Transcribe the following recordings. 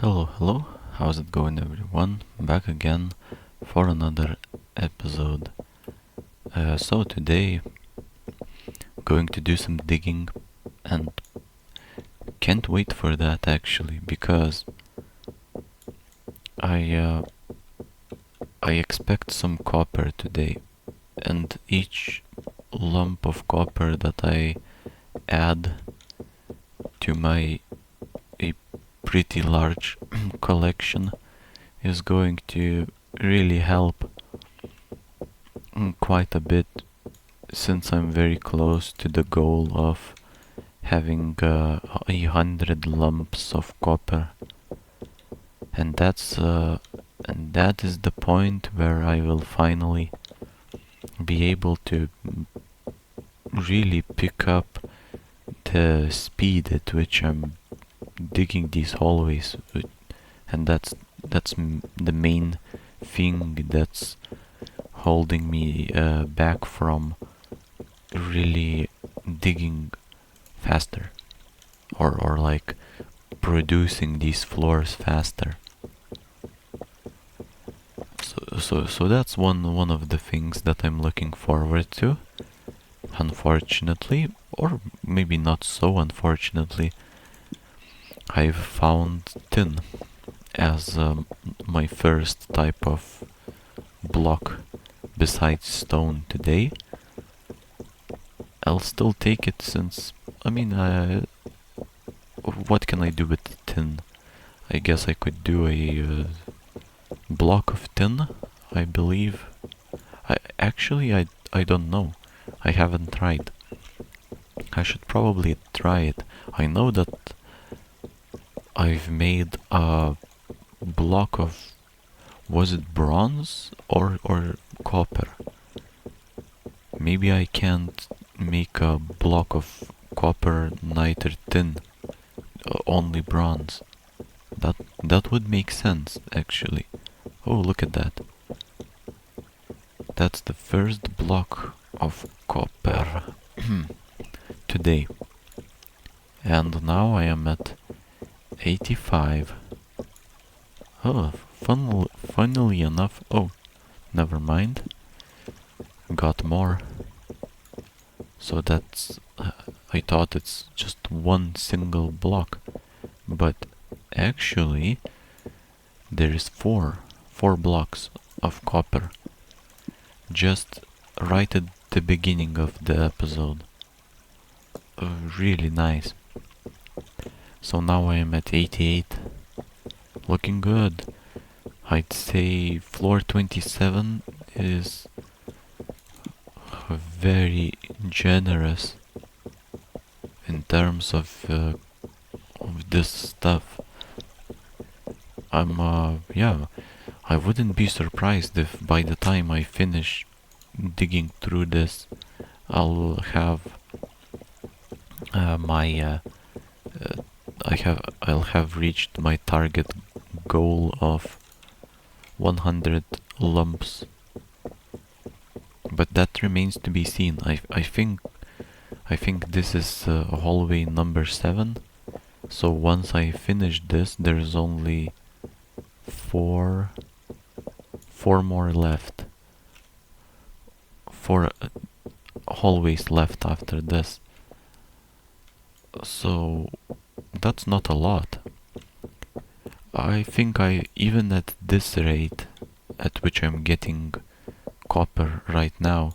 Hello, hello, how's it going everyone? Back again for another episode. So today, going to do some digging and can't wait for that actually because I uh, I expect some copper today, and each lump of copper that I add to my a pretty large collection is going to really help quite a bit, since I'm very close to the goal of having 100 lumps of copper, and that is the point where I will finally be able to really pick up the speed at which I'm digging these hallways, and that's the main thing that's holding me back from really digging faster, or like producing these floors faster. So that's one of the things that I'm looking forward to. Unfortunately, or maybe not so unfortunately, I've found tin as my first type of block besides stone today. I'll still take it, since what can I do with tin? I guess I could do a block of tin, I believe. I don't know. I haven't tried. I should probably try it. I know that I've made a block of, was it bronze or copper? Maybe I can't make a block of copper, niter, tin, only bronze. That would make sense actually. Oh, look at that. That's the first block of copper today. And now I am at 85. Oh, funnily enough. Oh, never mind. Got more. So that's. I thought it's just one single block. But actually, there is four blocks of copper. Just right at the beginning of the episode. Really nice. So now I am at 88. Looking good. I'd say floor 27 is very generous in terms of this stuff. Yeah, I wouldn't be surprised if by the time I finish digging through this, I'll have my I'll have reached my target goal of 100 lumps. But that remains to be seen. I think this is hallway number 7. So once I finish this, there's only four more left. 4 hallways left after this. So that's not a lot. I think even at this rate at which I'm getting copper right now,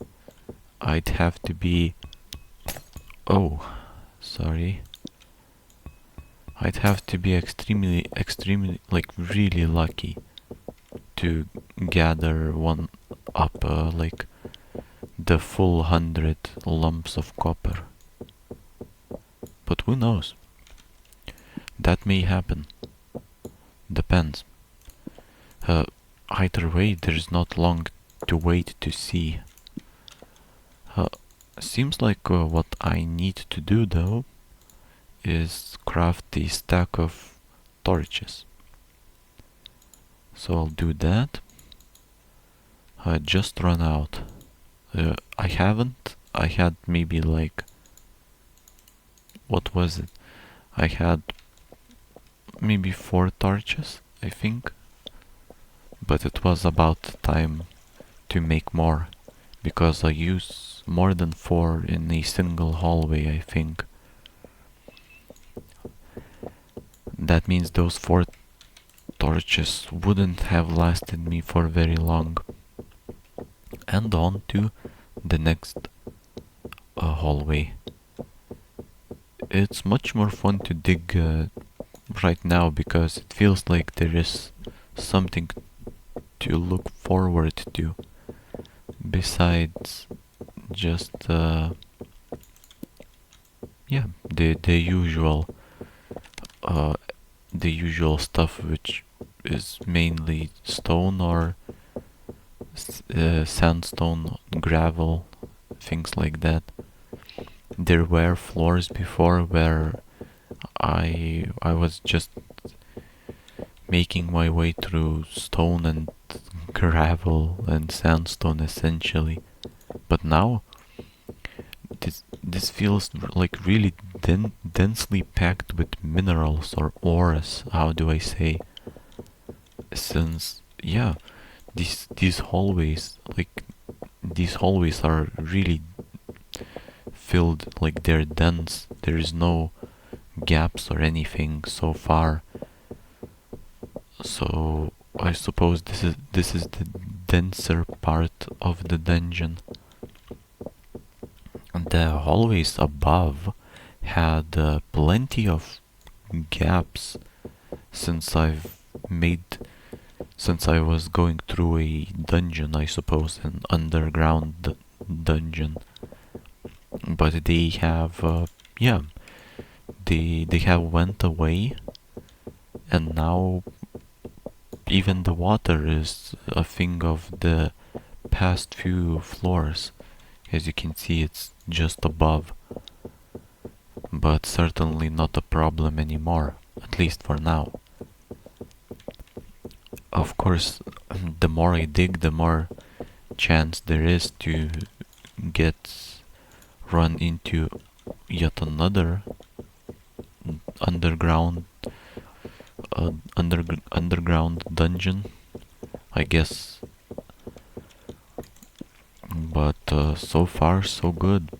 I'd have to be, oh, sorry, I'd have to be extremely, like really lucky to gather one up, like the full 100 lumps of copper. But who knows? That may happen. Depends. Either way, there's not long to wait to see. Seems like what I need to do though is craft a stack of torches. So I'll do that. I just run out. I haven't. I had maybe like, what was it? I had maybe 4 torches, I think. But it was about time to make more, because I use more than 4 in a single hallway, I think. That means those 4 torches wouldn't have lasted me for very long. And on to the next hallway. It's much more fun to dig right now because it feels like there is something to look forward to besides just yeah, the usual stuff, which is mainly stone or sandstone, gravel, things like that. There were floors before where I was just making my way through stone and gravel and sandstone essentially. But now this feels like really densely packed with minerals or ores, how do I say? Since yeah, these hallways, like these hallways are really filled, like they're dense. There is no gaps or anything so far. So I suppose this is the denser part of the dungeon. The hallways above had plenty of gaps since since I was going through a dungeon, I suppose, an underground dungeon. But they have yeah, they have went away, and now even the water is a thing of the past few floors. As you can see, it's just above, but certainly not a problem anymore, at least for now. Of course, the more I dig, the more chance there is to get run into yet another underground underground dungeon, I guess. But so far so good.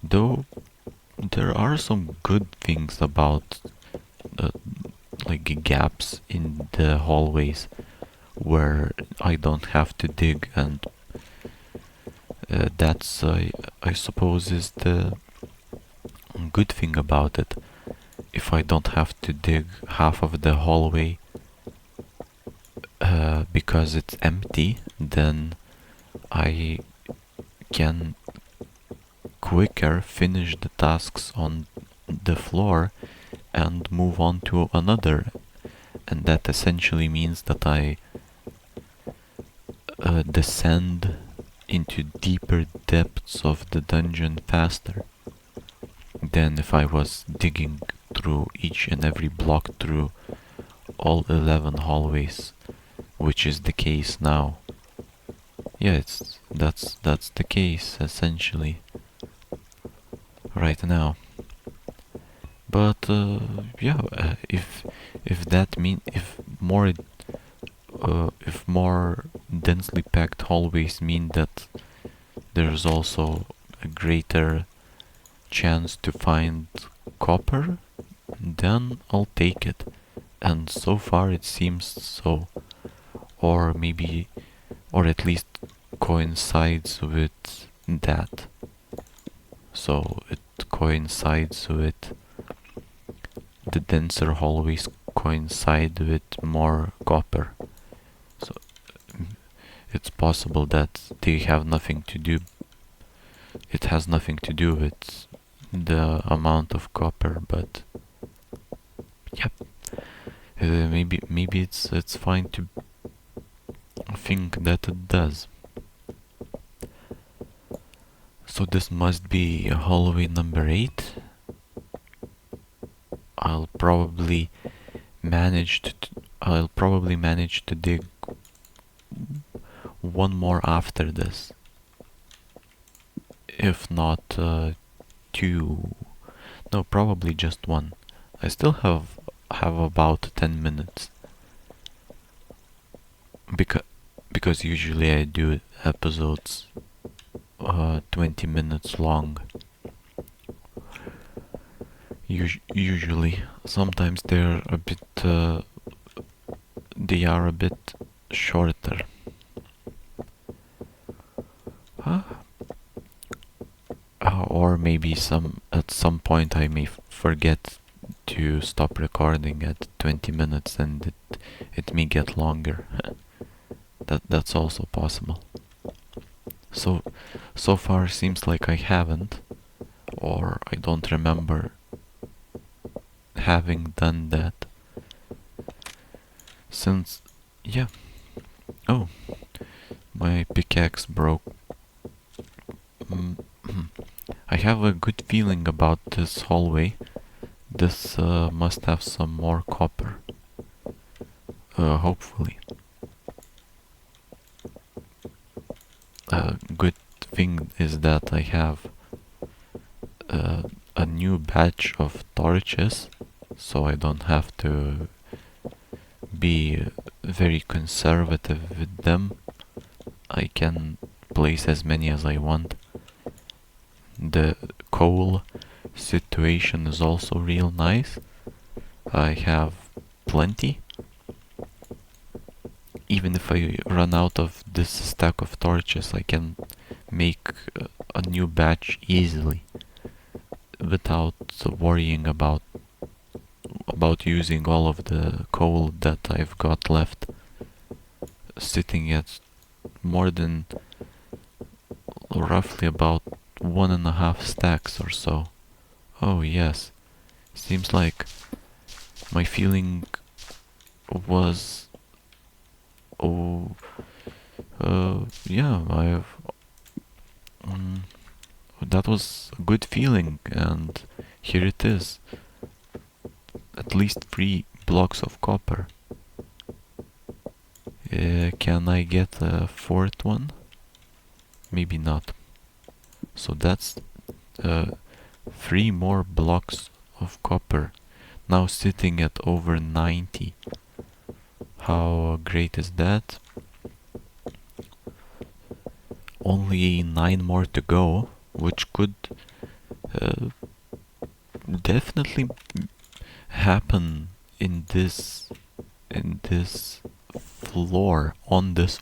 Though there are some good things about uh, like gaps in the hallways where I don't have to dig, and that's I suppose is the good thing about it. If I don't have to dig half of the hallway because it's empty, then I can quicker finish the tasks on the floor and move on to another, and that essentially means that I descend into deeper depths of the dungeon faster than if I was digging through each and every block through all 11 hallways, which is the case now. Yeah, that's the case essentially right now. But yeah, if more densely packed hallways mean that there's also a greater chance to find copper, then I'll take it. And so far it seems so. Or maybe, or at least coincides with that. So it coincides with the denser hallways coincide with more copper. So it's possible that they have nothing to do. It has nothing to do with the amount of copper, but yep. Maybe it's fine to think that it does. So this must be hallway number 8. I'll probably manage to dig one more after this, if not 2. No, probably just one. I still have have about 10 minutes. Because usually I do episodes 20 minutes long. Usually, sometimes they are a bit shorter. Or maybe at some point I may forget to stop recording at 20 minutes and it may get longer. That's also possible. So far seems like I haven't, or I don't remember having done that. Since, yeah. Oh, my pickaxe broke. I have a good feeling about this hallway. This must have some more copper. Hopefully. A good thing is that I have a new batch of torches, so I don't have to be very conservative with them. I can place as many as I want. The coal situation is also real nice. I have plenty. Even if I run out of this stack of torches, I can make a new batch easily without worrying about using all of the coal that I've got left, sitting at more than roughly about 1.5 stacks or so. Oh yes, seems like my feeling was, yeah, that was a good feeling, and here it is. At least 3 blocks of copper. Can I get a 4th one? Maybe not. So that's 3 more blocks of copper, now sitting at over 90. How great is that? Only 9 more to go, which could definitely happen in this floor, on this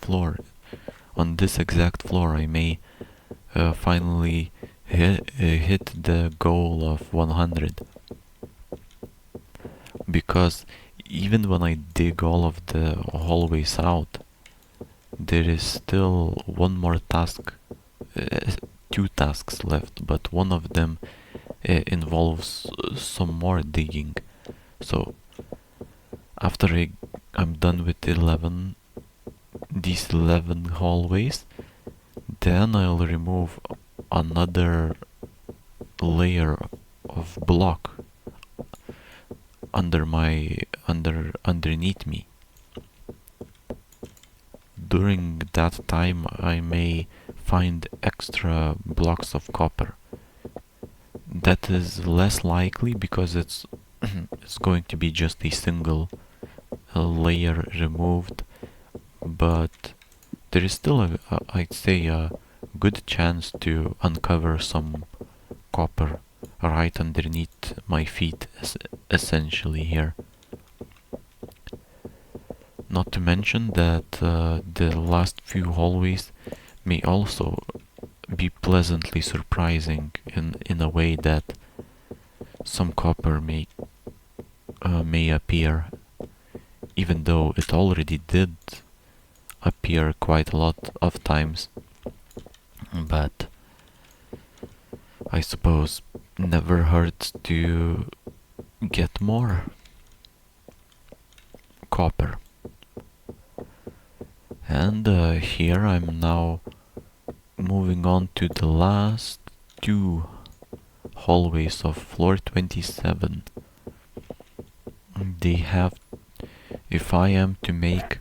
exact floor. I may finally hit the goal of 100, because even when I dig all of the hallways out, there is still one more task, 2 tasks left, but one of them involves some more digging. So after I'm done with these 11 hallways, then I'll remove another layer of block underneath me. During that time I may find extra blocks of copper. That is less likely because it's going to be just a single layer removed, but there is still I'd say a good chance to uncover some copper right underneath my feet, essentially here. Not to mention that the last few hallways may also be pleasantly surprising in a way that some copper may appear, even though it already did appear quite a lot of times. But I suppose never hurts to get more copper. And here I'm now moving on to the last 2 hallways of floor 27. They have, if I am to make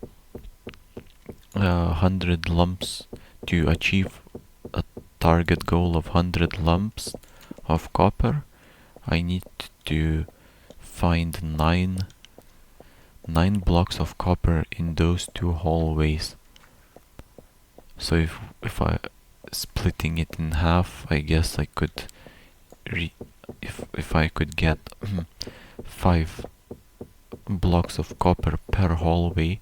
100 lumps, to achieve a target goal of 100 lumps of copper, I need to find 9 9 blocks of copper in those two hallways. So if I splitting it in half, I guess I could if I could get 5 blocks of copper per hallway,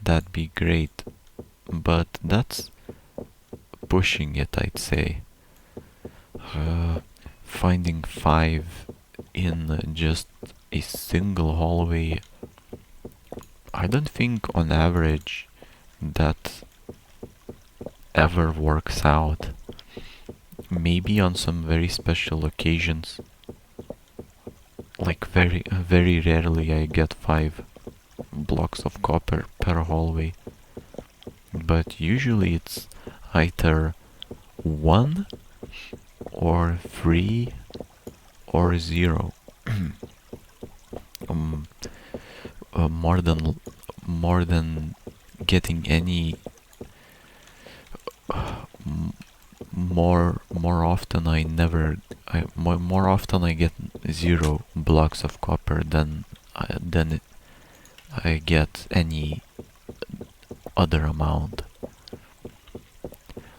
that'd be great. But that's pushing it, I'd say. Finding 5 in just a single hallway, I don't think on average that ever works out. Maybe on some very special occasions, like very rarely I get 5 blocks of copper per hallway, but usually it's either 1 or 3 or 0. um, more than getting any more often more often I get 0 blocks of copper than I get any other amount.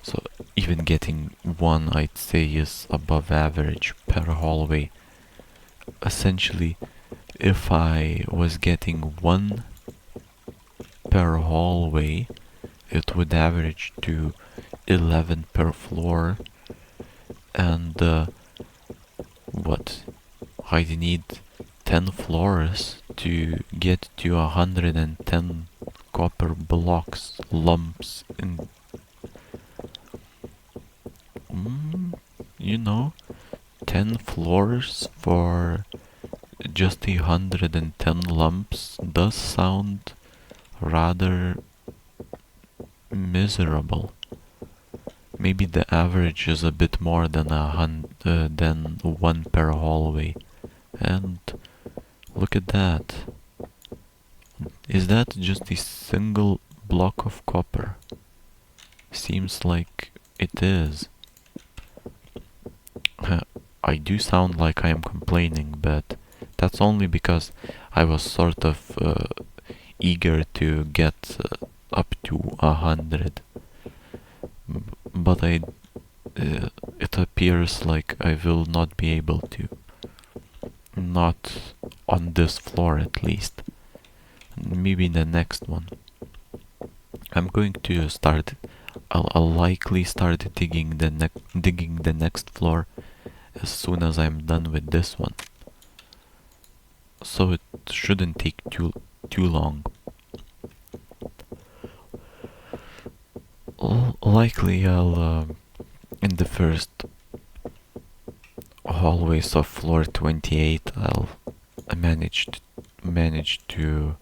So even getting 1, I'd say, is above average per hallway. Essentially, if I was getting 1 per hallway, it would average to 11 per floor, and what? I'd need 10 floors to get to 110 copper blocks lumps in. You know, 10 floors for just 110 lumps does sound rather miserable. Maybe the average is a bit more than than 1 per hallway. And look at that. Is that just a single block of copper? Seems like it is. I do sound like I am complaining, but that's only because I was sort of eager to get up to 100. But it appears like I will not be able to. Not on this floor, at least. Maybe the next one. I'm going to start. I'll likely start digging the next floor as soon as I'm done with this one. So it shouldn't take too long. Likely I'll in the first hallways of floor 28 I'll manage to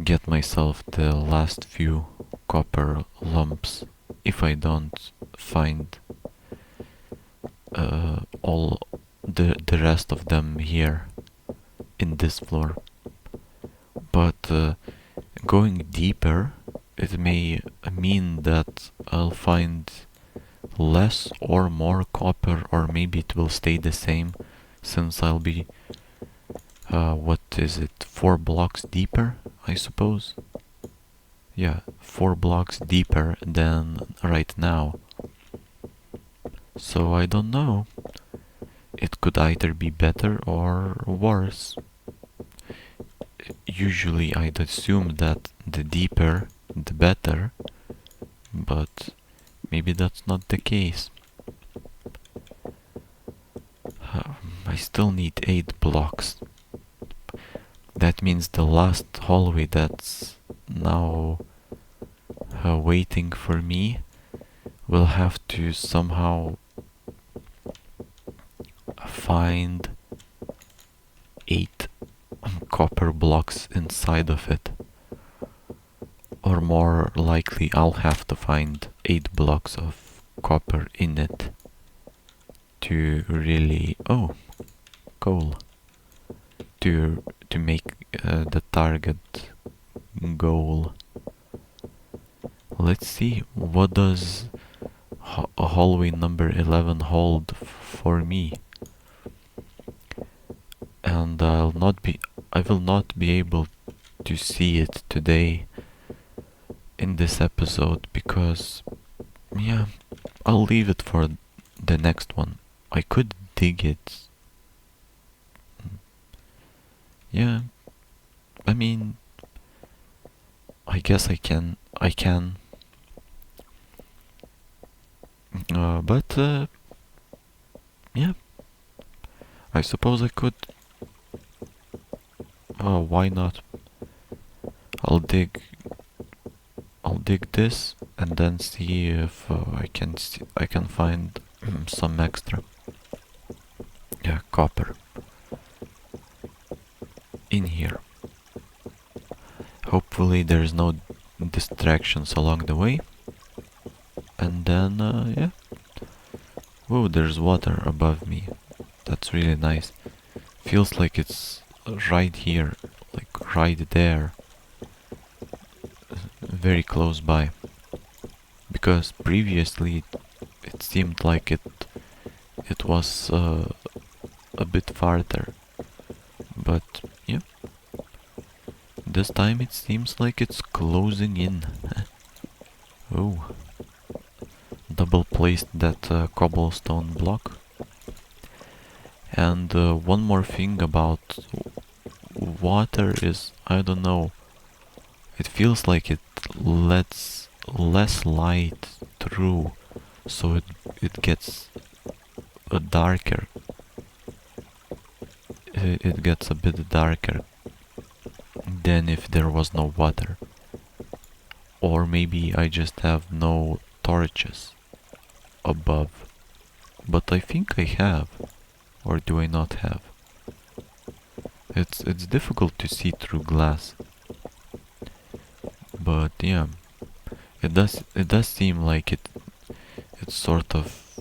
get myself the last few copper lumps if I don't find all the rest of them here in this floor. But going deeper, it may mean that I'll find less or more copper, or maybe it will stay the same, since I'll be what is it, 4 blocks deeper, I suppose? Yeah, 4 blocks deeper than right now. So I don't know. It could either be better or worse. Usually I'd assume that the deeper the better, but maybe that's not the case. I still need 8 blocks. That means the last hallway that's now waiting for me will have to somehow find 8 copper blocks inside of it. Or more likely I'll have to find 8 blocks of copper in it to really... oh, coal. To make the target goal. Let's see, what does hallway number 11 hold for me? And I will not be able to see it today in this episode because, yeah, I'll leave it for the next one. I could dig it. Yeah, I mean, I guess I can. But yeah, I suppose I could. Oh, why not? I'll dig. I'll dig this and then see if I can find some extra. Yeah, copper in here. Hopefully there's no distractions along the way. And then yeah. Whoa, there's water above me. That's really nice. Feels like it's right here, like right there, very close by. Because previously it seemed like it was a bit farther, but yeah, this time it seems like it's closing in. Oh, double placed that cobblestone block. And one more thing about water is, I don't know, it feels like it lets less light through, so it gets darker. It gets a bit darker than if there was no water. Or maybe I just have no torches above. But I think I have. Or do I not have? It's difficult to see through glass. But yeah, it does seem like it sort of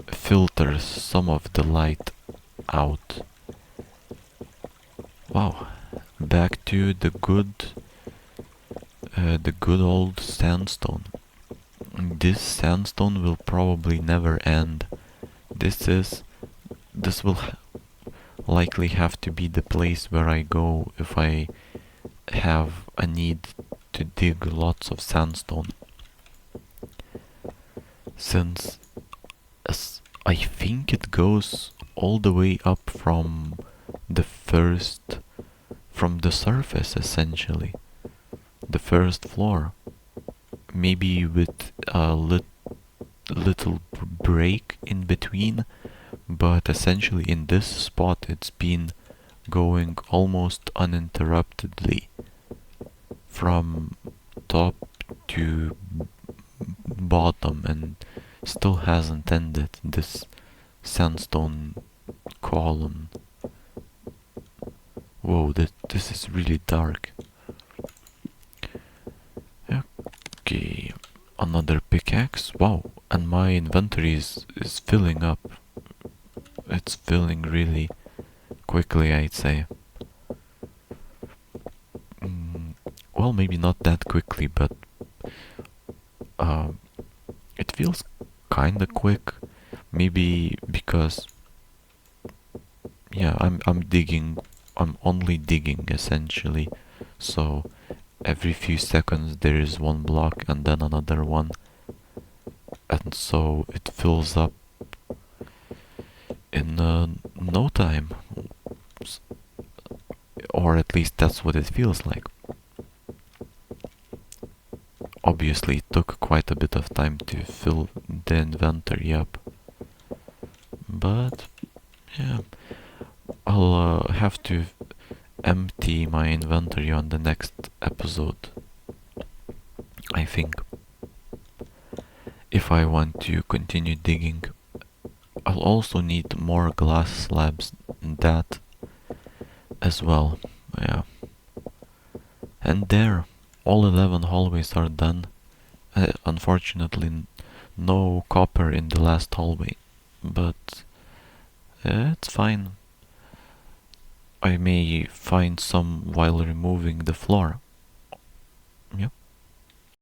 filters some of the light out. Wow, back to the good old sandstone. This sandstone will probably never end. This will likely have to be the place where I go if I have a need to dig lots of sandstone. Since I think it goes all the way up from the surface essentially, the first floor, maybe with a little break in between, but essentially in this spot it's been going almost uninterruptedly from top to bottom and still hasn't ended, this sandstone column. Whoa, this is really dark. Okay, another pickaxe. Wow, and my inventory is filling up. It's filling really quickly, I'd say. Well, maybe not that quickly, but uh, it feels kinda quick. Maybe because, yeah, I'm only digging essentially. So every few seconds there is one block and then another one. And so it fills up in no time. Or at least that's what it feels like. Obviously it took quite a bit of time to fill the inventory up. But yeah, I'll have to empty my inventory on the next episode, I think. If I want to continue digging, I'll also need more glass slabs than that as well. Yeah. And there, all 11 hallways are done. Unfortunately, no copper in the last hallway, but it's fine. I may find some while removing the floor. Yep.